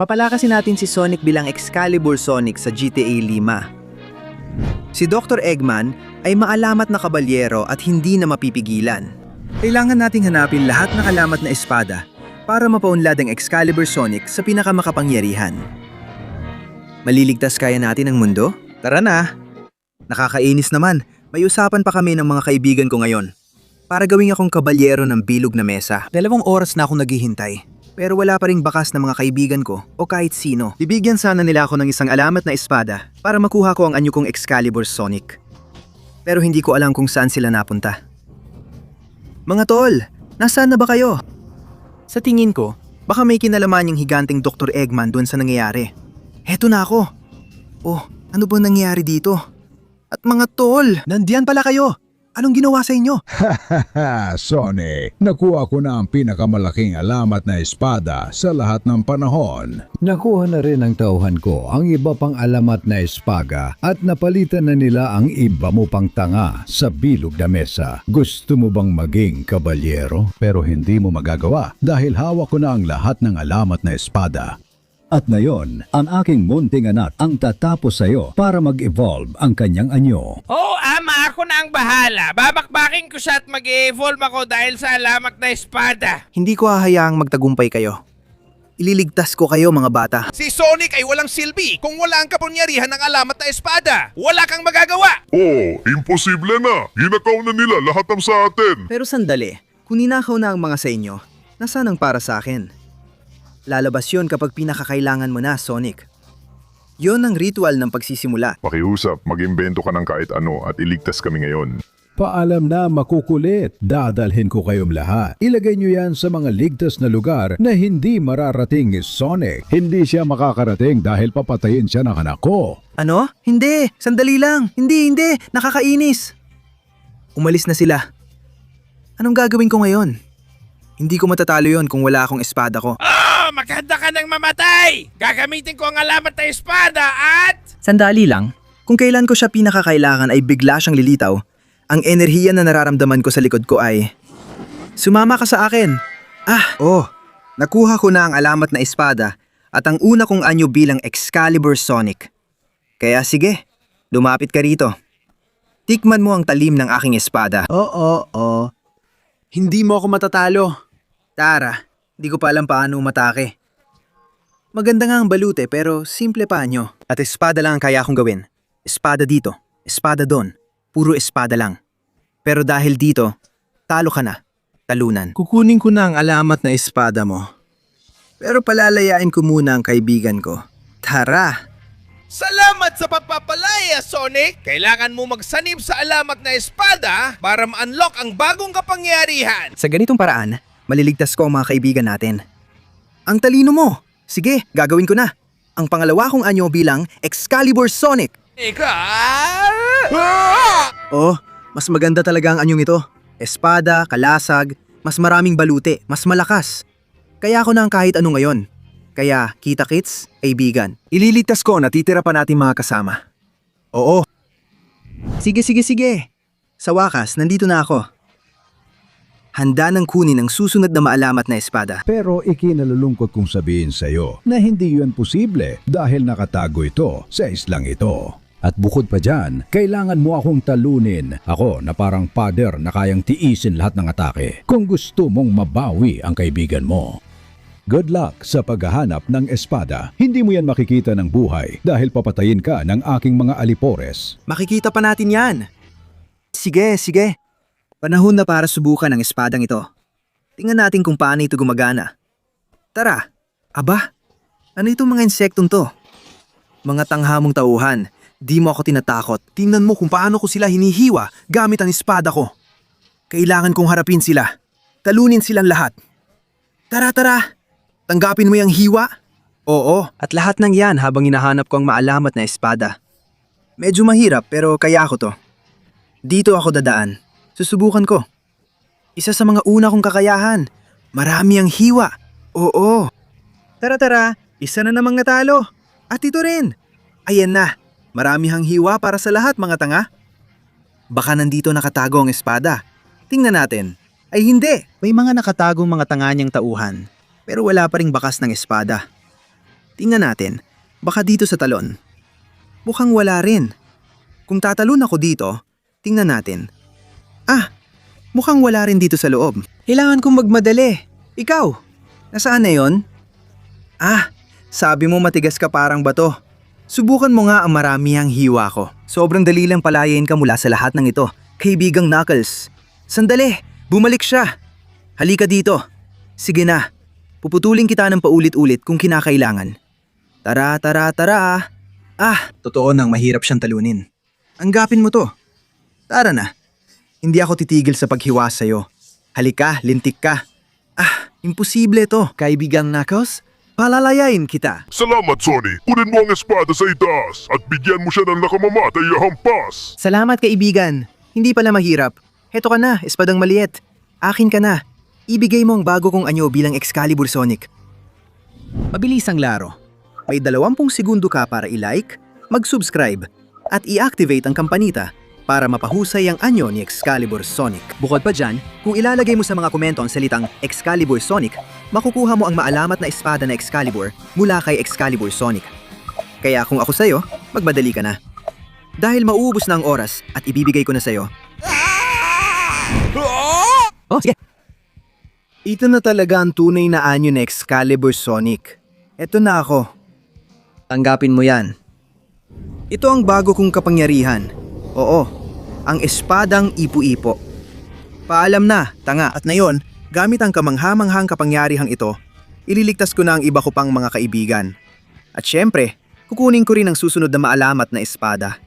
Papalakasin natin si Sonic bilang Excalibur Sonic sa GTA 5. Si Dr. Eggman ay maalamat na kabalyero at hindi na mapipigilan. Kailangan nating hanapin lahat ng alamat na espada para mapaunlad ang Excalibur Sonic sa pinakamakapangyarihan. Maliligtas kaya natin ang mundo? Tara na! Nakakainis naman, may usapan pa kami ng mga kaibigan ko ngayon. Para gawing akong kabalyero ng bilog na mesa. 2 oras na akong naghihintay. Pero wala pa ring bakas ng mga kaibigan ko o kahit sino. Bibigyan sana nila ako ng isang alamat na espada para makuha ko ang anyo kong Excalibur Sonic. Pero hindi ko alam kung saan sila napunta. Mga tol, nasaan na ba kayo? Sa tingin ko, baka may kinalaman yung higanting Dr. Eggman doon sa nangyayari. Heto na ako. Oh, ano ba nangyayari dito? At mga tol, nandiyan pala kayo. Anong ginawa sa inyo? Hahaha, Sonic. Nakuha ko na ang pinakamalaking alamat na espada sa lahat ng panahon. Nakuha na rin ng tauhan ko ang iba pang alamat na espada at napalitan na nila ang iba mo pang tanga sa bilog na mesa. Gusto mo bang maging kabalyero? Pero hindi mo magagawa dahil hawak ko na ang lahat ng alamat na espada. At ngayon, ang aking munting anak ang tatapos sa'yo para mag-evolve ang kanyang anyo. Oo, ama, ako na ang bahala. Babakbakin ko siya at mag-evolve ako dahil sa alamat na espada. Hindi ko hahayaang magtagumpay kayo. Ililigtas ko kayo mga bata. Si Sonic ay walang silbi kung wala ang kapangyarihan ng alamat na espada. Wala kang magagawa. Oh, imposible na. Ginakaw na nila lahat ng sa atin. Pero sandali, kung ninakaw na ang mga sa inyo, nasaan ang para sa akin? Lalabas yun kapag pinakakailangan mo na, Sonic. Yon ang ritual ng pagsisimula. Pakiusap, mag-imbento ka ng kahit ano at iligtas kami ngayon. Paalam na makukulit. Dadalhin ko kayong lahat. Ilagay nyo yan sa mga ligtas na lugar na hindi mararating ni Sonic. Hindi siya makakarating dahil papatayin siya ng anak ko. Ano? Hindi! Sandali lang! Hindi! Nakakainis! Umalis na sila. Anong gagawin ko ngayon? Hindi ko matatalo yon kung wala akong espada ko. Maghanda ka ng mamatay! Gagamitin ko ang alamat na espada at... Sandali lang. Kung kailan ko siya pinakakailangan ay bigla siyang lilitaw. Ang enerhiya na nararamdaman ko sa likod ko ay... Sumama ka sa akin! Nakuha ko na ang alamat na espada at ang una kong anyo bilang Excalibur Sonic. Kaya sige, lumapit ka rito. Tikman mo ang talim ng aking espada. Oo. Hindi mo ako matatalo. Tara, di ko pa alam paano umatake. Maganda nga ang balute pero simple pa anyo. At espada lang ang kaya kong gawin. Espada dito, espada doon. Puro espada lang. Pero dahil dito, talo ka na. Talunan. Kukunin ko na ang alamat na espada mo. Pero palalayain ko muna ang kaibigan ko. Tara! Salamat sa pagpapalaya, Sonic! Kailangan mo magsanib sa alamat na espada para ma-unlock ang bagong kapangyarihan. Sa ganitong paraan, maliligtas ko ang mga kaibigan natin. Ang talino mo! Sige, gagawin ko na. Ang pangalawa kong anyo bilang Excalibur Sonic. Oh, mas maganda talaga ang anyong ito. Espada, kalasag, mas maraming balute, mas malakas. Kaya ako na ang kahit ano ngayon. Kaya, kita-kits, kaibigan. Ililigtas ko, natitira pa natin mga kasama. Oo. Sige. Sa wakas, nandito na ako. Handa nang kunin ang susunod na maalamat na espada. Pero ikinalulungkot kong sabihin sa'yo na hindi yun posible dahil nakatago ito sa islang ito. At bukod pa dyan, kailangan mo akong talunin. Ako na parang pader na kayang tiisin lahat ng atake kung gusto mong mabawi ang kaibigan mo. Good luck sa paghahanap ng espada. Hindi mo yan makikita ng buhay dahil papatayin ka ng aking mga alipores. Makikita pa natin yan. Sige. Panahon na para subukan ang espadang ito. Tingnan natin kung paano ito gumagana. Tara! Aba, ano itong mga insektong to? Mga tanghamong tauhan, di mo ako tinatakot. Tingnan mo kung paano ko sila hinihiwa gamit ang espada ko. Kailangan kong harapin sila. Talunin silang lahat. Tara! Tanggapin mo yung hiwa? Oo, at lahat ng yan habang hinahanap ko ang maalamat na espada. Medyo mahirap pero kaya ko to. Dito ako dadaan. Susubukan ko. Isa sa mga una kong kakayahan. Marami ang hiwa. Oo. Tara, isa na namang natalo. At ito rin. Ayan na. Marami hang hiwa para sa lahat mga tanga. Baka nandito nakatago ang espada. Tingnan natin. Ay hindi. May mga nakatagong mga tanga niyang tauhan. Pero wala pa ring bakas ng espada. Tingnan natin. Baka dito sa talon. Mukhang wala rin. Kung tatalon ako dito, tingnan natin. Mukhang wala rin dito sa loob. Kailangan kong magmadali. Ikaw, nasaan na yon? Sabi mo matigas ka parang bato. Subukan mo nga ang maramihang hiwa ko. Sobrang dali lang palayain ka mula sa lahat ng ito. Kaibigang Knuckles. Sandali, bumalik siya. Halika dito. Sige na. Puputulin kita ng paulit-ulit kung kinakailangan. Tara. Totoo nang mahirap siyang talunin. Anggapin mo to. Tara na. Hindi ako titigil sa paghiwa sa'yo. Halika, lintik ka. Imposible to. Kaibigang Knuckles, palalayain kita. Salamat, Sonic. Kunin mo ang espada sa itaas at bigyan mo siya ng nakamamatay na hampas. Salamat kaibigan. Hindi pala mahirap. Heto ka na, espadang maliit. Akin ka na. Ibigay mo ang bago kong anyo bilang Excalibur Sonic. Mabilis ang laro. May 20 segundo ka para i-like, mag-subscribe, at i-activate ang kampanita para mapahusay ang anyo ni Excalibur Sonic. Bukod pa dyan, kung ilalagay mo sa mga komento ang salitang Excalibur Sonic, makukuha mo ang maalamat na espada na Excalibur mula kay Excalibur Sonic. Kaya kung ako sa'yo, magmadali ka na. Dahil mauubos na ang oras at ibibigay ko na sa'yo. Sige. Ito na talaga ang tunay na anyo na Excalibur Sonic. Eto na ako. Tanggapin mo yan. Ito ang bago kong kapangyarihan. Oo, ang espadang ipu-ipo. Paalam na, tanga. At ngayon, gamit ang kamanghamanghang kapangyarihang ito, ililigtas ko na ang iba ko pang mga kaibigan. At syempre, kukunin ko rin ang susunod na maalamat na espada.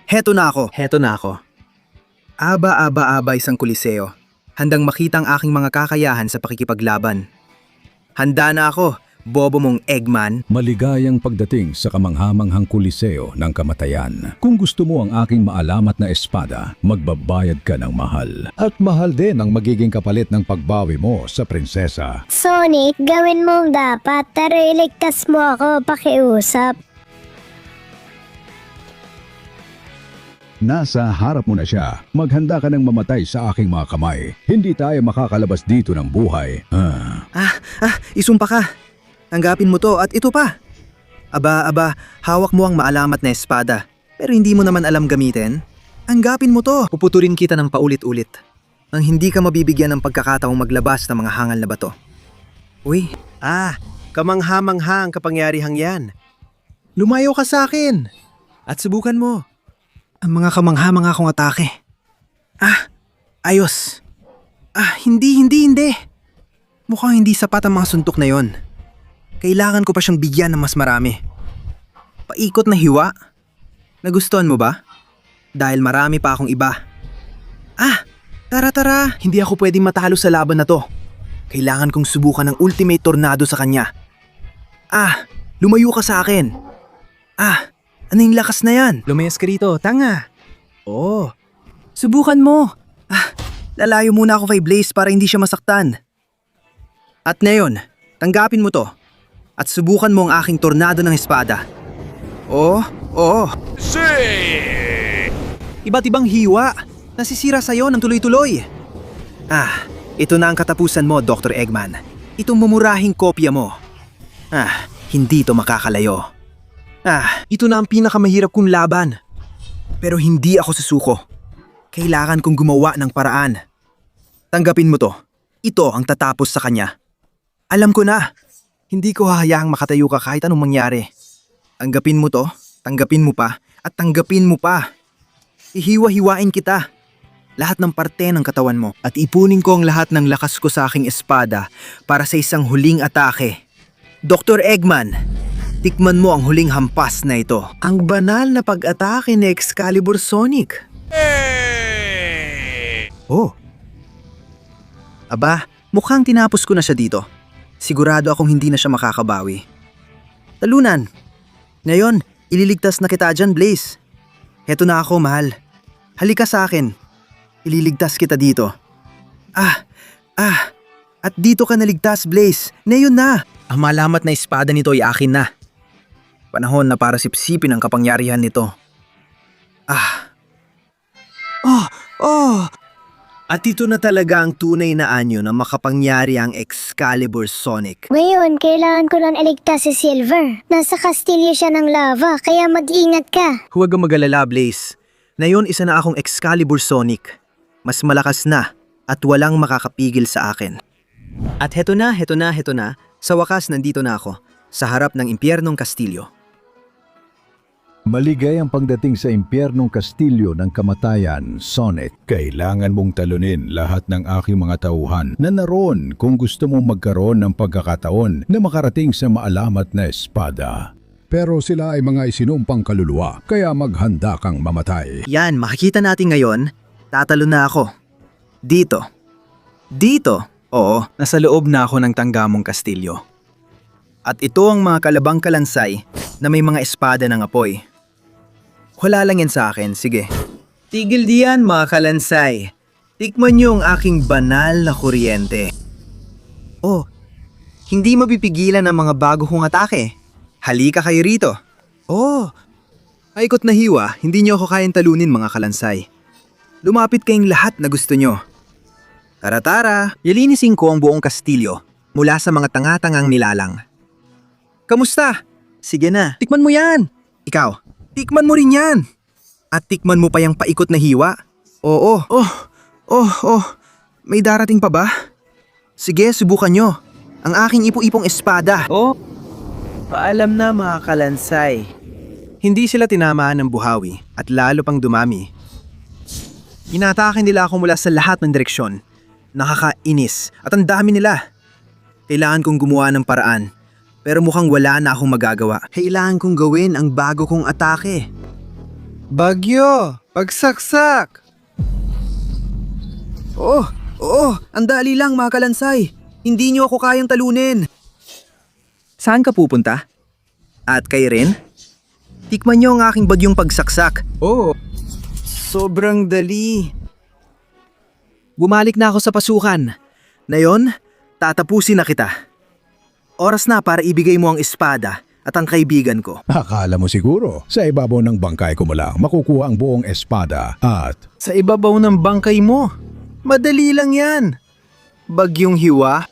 Heto na ako. Aba isang kuliseo. Handang makita ang aking mga kakayahan sa pakikipaglaban. Handa na ako, bobo mong Eggman. Maligayang pagdating sa kamanghamanghang kuliseo ng kamatayan. Kung gusto mo ang aking maalamat na espada, magbabayad ka ng mahal. At mahal din ang magiging kapalit ng pagbawi mo sa prinsesa. Sonic, gawin mong dapat. Tara, iligtas mo ako, pakiusap. Nasa harap mo na siya. Maghanda ka ng mamatay sa aking mga kamay. Hindi tayo makakalabas dito ng buhay. Isumpa ka. Tanggapin mo to at ito pa. Aba, hawak mo ang maalamat na espada. Pero hindi mo naman alam gamitin. Tanggapin mo to. Puputurin kita ng paulit-ulit. Nang hindi ka mabibigyan ng pagkakataong maglabas ng mga hangal na bato. Uy, kamangha-mangha ang kapangyarihang yan. Lumayo ka sa akin. At subukan mo. Ang mga kamangha-mangha kong atake. Ayos. Hindi. Mukhang hindi sapat ang mga suntok na yon. Kailangan ko pa siyang bigyan ng mas marami. Paikot na hiwa. Nagustuhan mo ba? Dahil marami pa akong iba. Tara. Hindi ako pwedeng matalo sa laban na to. Kailangan kong subukan ng ultimate tornado sa kanya. Lumayo ka sa akin. Ano yung lakas na yan? Lumayas ka rito, tanga. Subukan mo. Lalayo muna ako kay Blaze para hindi siya masaktan. At ngayon, tanggapin mo to. At subukan mo ang aking tornado ng espada. Iba't ibang hiwa. Nasisira sa'yo ng tuloy-tuloy. Ito na ang katapusan mo, Dr. Eggman. Itong mumurahing kopya mo. Hindi to makakalayo. Ito na ang pinakamahirap kong laban. Pero hindi ako susuko. Kailangan kong gumawa ng paraan. Tanggapin mo to. Ito ang tatapos sa kanya. Alam ko na. Hindi ko hahayaang makatayo ka kahit anong mangyari. Tanggapin mo to, tanggapin mo pa, at tanggapin mo pa. Ihiwa-hiwain kita. Lahat ng parte ng katawan mo. At ipunin ko ang lahat ng lakas ko sa aking espada para sa isang huling atake. Dr. Eggman, tikman mo ang huling hampas na ito. Ang banal na pag-atake ni Excalibur Sonic. Aba, mukhang tinapos ko na siya dito. Sigurado akong hindi na siya makakabawi. Talunan. Ngayon, ililigtas na kita dyan, Blaze. Heto na ako, mahal. Halika sa akin. Ililigtas kita dito. At dito ka naligtas, Blaze. Ngayon na. Ang malamat na espada nito ay akin na. Panahon na para sipsipin ang kapangyarihan nito. At ito na talaga ang tunay na anyo na makapangyari ang Excalibur Sonic. Ngayon, kailangan ko lang iligtas si Silver. Nasa kastilyo siya ng lava, kaya mag-ingat ka. Huwag kang mag-alala, Blaze. Ngayon, isa na akong Excalibur Sonic. Mas malakas na at walang makakapigil sa akin. At heto na. Sa wakas, nandito na ako, sa harap ng impyernong kastilyo. Maligay ang pagdating sa impyernong kastilyo ng kamatayan, Sonic. Kailangan mong talunin lahat ng aking mga tauhan na naroon kung gusto mong magkaroon ng pagkakataon na makarating sa maalamat na espada. Pero sila ay mga isinumpang kaluluwa, kaya maghanda kang mamatay. Yan, makikita natin ngayon. Tatalo na ako. Dito. Oo, nasa loob na ako ng tanggamong kastilyo. At ito ang mga kalabang kalansay na may mga espada ng apoy. Wala lang yan sa akin, sige. Tigil diyan mga kalansay. Tikman niyo ang aking banal na kuryente. Oh, hindi mapipigilan ang mga bago kong atake. Halika kayo rito. Oh, paikot na hiwa, hindi niyo ako kayang talunin mga kalansay. Lumapit kayong lahat na gusto niyo. Tara, yalinisin ko ang buong kastilyo mula sa mga tanga-tangang nilalang. Kamusta? Sige na, tikman mo yan. Ikaw, tikman mo rin yan. At tikman mo pa yung paikot na hiwa. Oo. May darating pa ba? Sige, subukan nyo. Ang aking ipo-ipong espada. Oh, paalam na mga kalansay. Hindi sila tinamaan ng buhawi at lalo pang dumami. Inatake nila ako mula sa lahat ng direksyon. Nakakainis at ang dami nila. Kailangan kong gumawa ng paraan. Pero mukhang wala na akong magagawa. Kailangan kong gawin ang bago kong atake. Bagyo! Pagsaksak! Ang dali lang mga kalansay. Hindi niyo ako kayang talunin. Saan ka pupunta? At kayo rin? Tikman niyo ang aking bagyong pagsaksak. Sobrang dali. Bumalik na ako sa pasukan. Ngayon, tatapusin na kita. Oras na para ibigay mo ang espada at ang kaibigan ko. Akala mo siguro, sa ibabaw ng bangkay ko mo lang makukuha ang buong espada at... Sa ibabaw ng bangkay mo? Madali lang yan. Bagyong hiwa?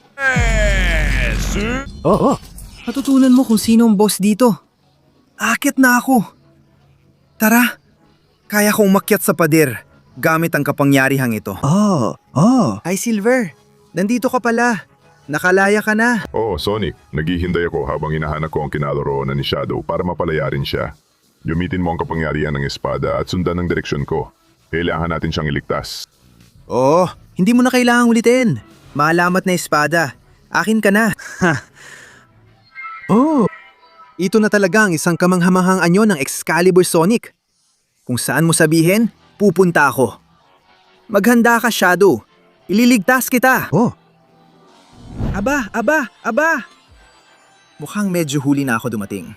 Oo. Matutunan mo kung sino ang boss dito. Akit na ako. Tara, kaya kong umakyat sa pader gamit ang kapangyarihang ito. Hi Silver, nandito ka pala. Nakalaya ka na. Oo, Sonic. Naghihintay ako habang hinahanap ko ang kinaloroonan ni Shadow para mapalaya rin siya. Gamitin mo ang kapangyarihan ng espada at sundan ang direksyon ko. Kailangan natin siyang iligtas. Hindi mo na kailangang ulitin. Maalamat na espada. Akin ka na. Ito na talaga ang isang kamanghamahang anyo ng Excalibur Sonic. Kung saan mo sabihin, pupunta ako. Maghanda ka, Shadow. Ililigtas kita. Aba! Mukhang medyo huli na ako dumating.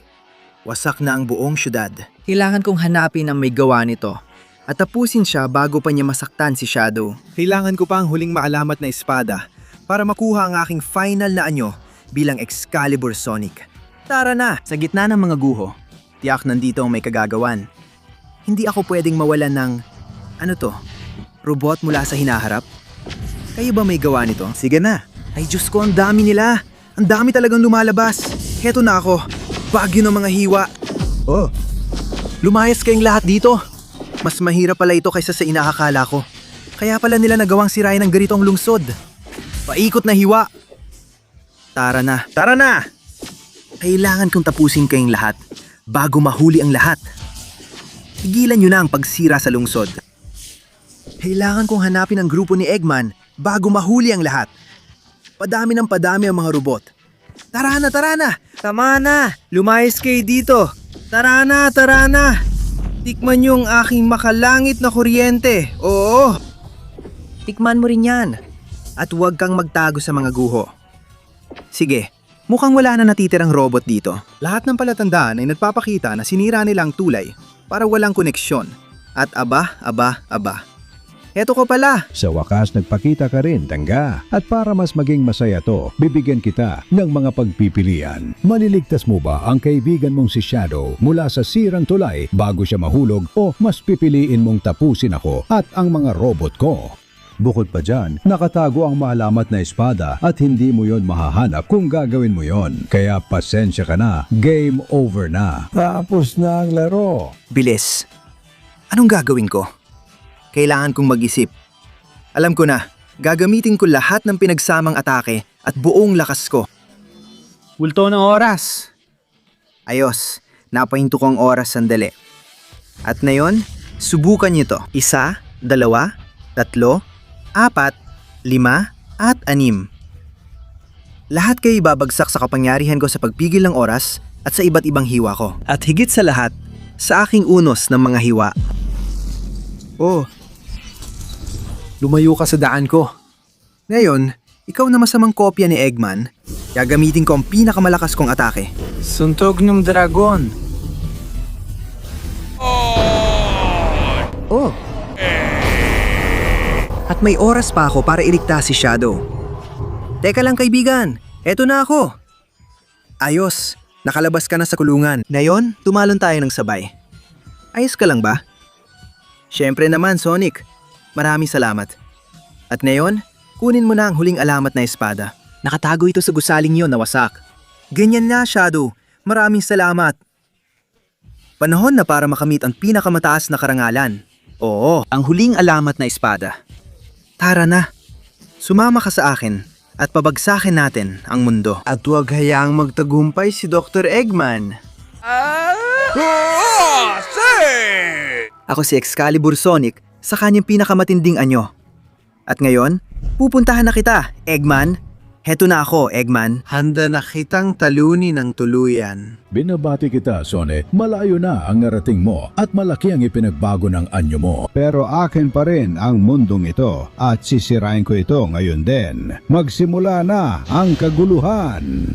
Wasak na ang buong syudad. Kailangan kong hanapin ang may gawa nito at tapusin siya bago pa niya masaktan si Shadow. Kailangan ko pa ang huling maalamat na espada para makuha ang aking final na anyo bilang Excalibur Sonic. Tara na! Sa gitna ng mga guho, tiyak nandito ang may kagagawan. Hindi ako pwedeng mawalan ng... Robot mula sa hinaharap? Kayo ba may gawa nito? Sige na! Ay Diyos ko, ang dami nila! Ang dami talagang lumalabas! Heto na ako! Bagyo ng mga hiwa! Lumayas kayong lahat dito! Mas mahirap pala ito kaysa sa inaakala ko. Kaya pala nila nagawang sirain ng ganitong lungsod. Paikot na hiwa! Tara na! Kailangan kong tapusin kayong lahat bago mahuli ang lahat. Tigilan nyo na ang pagsira sa lungsod. Kailangan kong hanapin ang grupo ni Eggman bago mahuli ang lahat. Padami ang mga robot. Tara na! Tama na! Lumayas kayo dito! Tara na! Tikman niyo ang aking makalangit na kuryente. Oo! Tikman mo rin yan. At huwag kang magtago sa mga guho. Sige, mukhang wala na natitirang robot dito. Lahat ng palatandaan ay nagpapakita na sinira nila ang tulay para walang koneksyon. At aba. Eto ko pala. Sa wakas nagpakita ka rin, Tangga. At para mas maging masaya to, bibigyan kita ng mga pagpipilian. Maliligtas mo ba ang kaibigan mong si Shadow mula sa sirang tulay bago siya mahulog o mas pipiliin mong tapusin ako at ang mga robot ko? Bukod pa dyan, nakatago ang maalamat na espada at hindi mo yon mahahanap kung gagawin mo yon. Kaya pasensya ka na, game over na. Tapos na ang laro. Bilis. Anong gagawin ko? Kailangan kong mag-isip. Alam ko na, gagamitin ko lahat ng pinagsamang atake at buong lakas ko. Bulto ng oras. Ayos, napahinto ko ang oras sandali. At ngayon, subukan niyo to. 1, 2, 3, 4, 5, at 6. Lahat kayo babagsak sa kapangyarihan ko sa pagpigil ng oras at sa iba't ibang hiwa ko. At higit sa lahat, sa aking unos ng mga hiwa. Oh, lumayo ka sa daan ko. Ngayon, ikaw na masamang kopya ni Eggman, gagamitin ko ang pinakamalakas kong atake. Suntog ng dragon. Oh! At may oras pa ako para iligtas si Shadow. Teka lang kaibigan, eto na ako. Ayos, nakalabas ka na sa kulungan. Ngayon, tumalon tayo ng sabay. Ayos ka lang ba? Siyempre naman, Sonic. Maraming salamat. At ngayon, kunin mo na ang huling alamat na espada. Nakatago ito sa gusaling yon na wasak. Ganyan na, Shadow. Maraming salamat. Panahon na para makamit ang pinakamataas na karangalan. Oo, ang huling alamat na espada. Tara na. Sumama ka sa akin at pabagsakin natin ang mundo. At huwag hayaang magtagumpay si Dr. Eggman. Ako si Excalibur Sonic sa kanyang pinakamatinding anyo. At ngayon, pupuntahan na kita, Eggman. Heto na ako, Eggman. Handa na kitang talunin ng tuluyan. Binabati kita, Sonic. Malayo na ang narating mo at malaki ang ipinagbago ng anyo mo. Pero akin pa rin ang mundong ito at sisirain ko ito ngayon din. Magsimula na ang kaguluhan.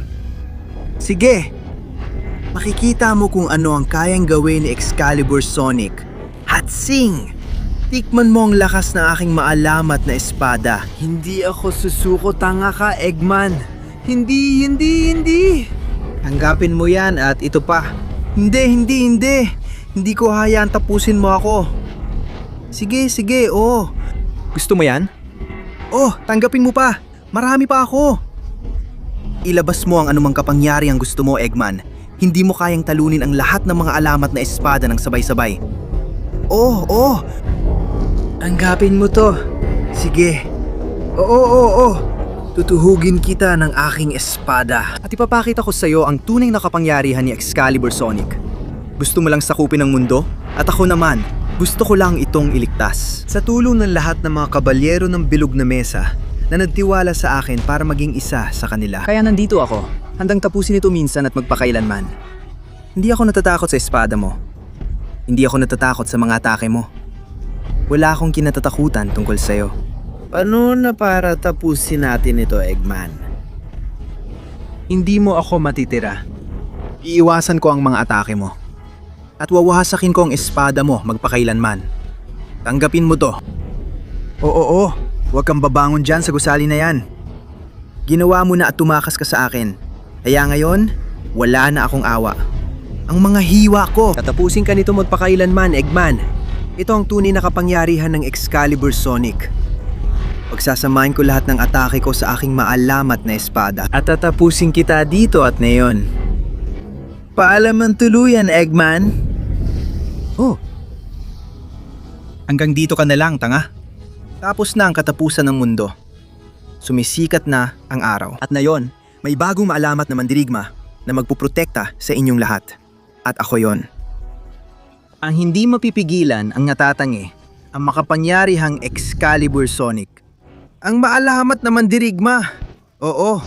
Sige! Makikita mo kung ano ang kayang gawin ni Excalibur Sonic. Hatsing! Tikman mo ang lakas ng aking maalamat na espada. Hindi ako susuko, tanga ka, Eggman. Hindi. Tanggapin mo yan at ito pa. Hindi. Hindi ko hayaan tapusin mo ako. Sige, oo. Gusto mo yan? Oh, tanggapin mo pa. Marami pa ako. Ilabas mo ang anumang kapangyarihan gusto mo, Eggman. Hindi mo kayang talunin ang lahat ng mga alamat na espada ng sabay-sabay. Oh. Tanggapin mo to. Sige. Oo. Tutuhugin kita ng aking espada. At ipapakita ko sa iyo ang tunay na kapangyarihan ni Excalibur Sonic. Gusto mo lang sakupin ang mundo? At ako naman, gusto ko lang itong iligtas. Sa tulong ng lahat ng mga kabalyero ng bilog na mesa na nagtiwala sa akin para maging isa sa kanila. Kaya nandito ako, handang tapusin ito minsan at magpakailanman. Hindi ako natatakot sa espada mo. Hindi ako natatakot sa mga atake mo. Wala akong kinatatakutan tungkol sa'yo. Paano na para tapusin natin ito, Eggman? Hindi mo ako matitira. Iiwasan ko ang mga atake mo. At wawasakin ko ang espada mo magpakailanman. Tanggapin mo to. Oo. Huwag kang babangon dyan sa gusali na yan. Ginawa mo na at tumakas ka sa akin. Kaya ngayon, wala na akong awa. Ang mga hiwa ko. Tatapusin ka nito magpakailanman, Eggman. Ito ang tunay na kapangyarihan ng Excalibur Sonic. Pagsasamahin ko lahat ng atake ko sa aking maalamat na espada. At tatapusin kita dito at ngayon. Paalam ang tuluyan, Eggman. Oh. Hanggang dito ka na lang, tanga. Tapos na ang katapusan ng mundo. Sumisikat na ang araw. At ngayon, may bagong maalamat na mandirigma na magpuprotekta sa inyong lahat. At ako yon. Ang hindi mapipigilan ang natatangi, ang makapangyarihang Excalibur Sonic. Ang maalamat na mandirigma. Oo.